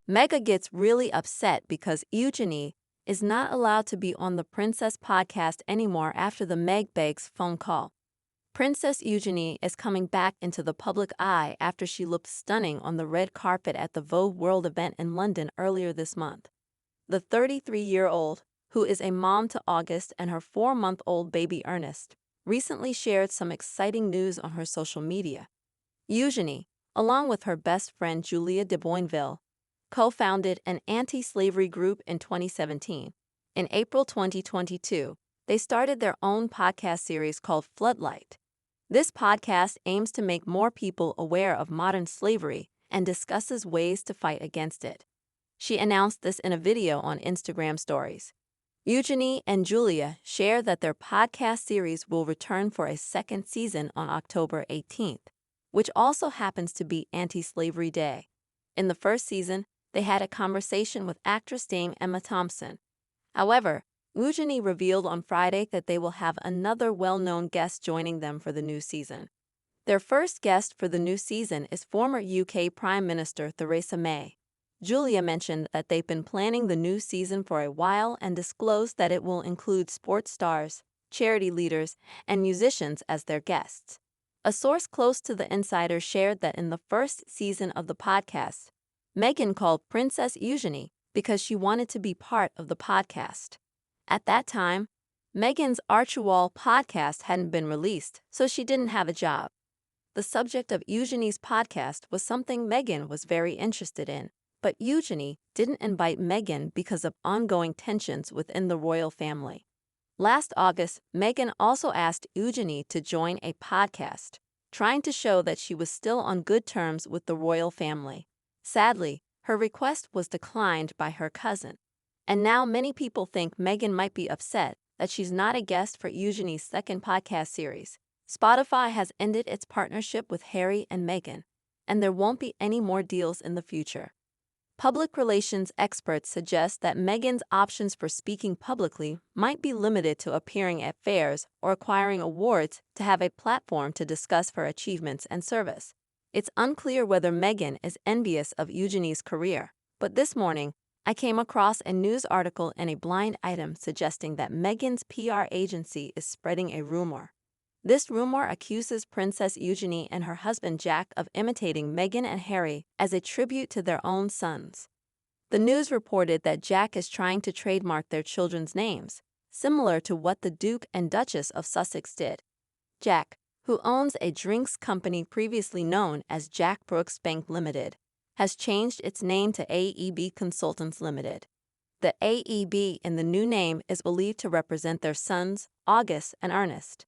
Meghan gets really upset because Eugenie is not allowed to be on the Princess podcast anymore after the Meg Begs phone call. Princess Eugenie is coming back into the public eye after she looked stunning on the red carpet at the Vogue World event in London earlier this month. The 33-year-old, who is a mom to August and her 4-month-old baby Ernest, recently shared some exciting news on her social media. Eugenie, along with her best friend Julia de Boinville, co-founded an anti-slavery group in 2017. In April 2022, they started their own podcast series called Floodlight. This podcast aims to make more people aware of modern slavery and discusses ways to fight against it. She announced this in a video on Instagram stories. Eugenie and Julia share that their podcast series will return for a second season on October 18th, which also happens to be Anti-Slavery Day. In the first season, they had a conversation with actress Dame Emma Thompson. However, Eugenie revealed on Friday that they will have another well-known guest joining them for the new season. Their first guest for the new season is former UK Prime Minister Theresa May. Julia mentioned that they've been planning the new season for a while and disclosed that it will include sports stars, charity leaders, and musicians as their guests. A source close to the insider shared that in the first season of the podcast, Meghan called Princess Eugenie because she wanted to be part of the podcast. At that time, Meghan's Archie podcast hadn't been released, so she didn't have a job. The subject of Eugenie's podcast was something Meghan was very interested in, but Eugenie didn't invite Meghan because of ongoing tensions within the royal family. Last August, Meghan also asked Eugenie to join a podcast, trying to show that she was still on good terms with the royal family. Sadly, her request was declined by her cousin. And now many people think Meghan might be upset that she's not a guest for Eugenie's second podcast series. Spotify has ended its partnership with Harry and Meghan, and there won't be any more deals in the future. Public relations experts suggest that Meghan's options for speaking publicly might be limited to appearing at fairs or acquiring awards to have a platform to discuss her achievements and service. It's unclear whether Meghan is envious of Eugenie's career, but this morning, I came across a news article and a blind item suggesting that Meghan's PR agency is spreading a rumor. This rumor accuses Princess Eugenie and her husband Jack of imitating Meghan and Harry as a tribute to their own sons. The news reported that Jack is trying to trademark their children's names, similar to what the Duke and Duchess of Sussex did. Jack, who owns a drinks company previously known as Jack Brooks Bank Limited, has changed its name to AEB Consultants Limited. The AEB in the new name is believed to represent their sons, August and Ernest.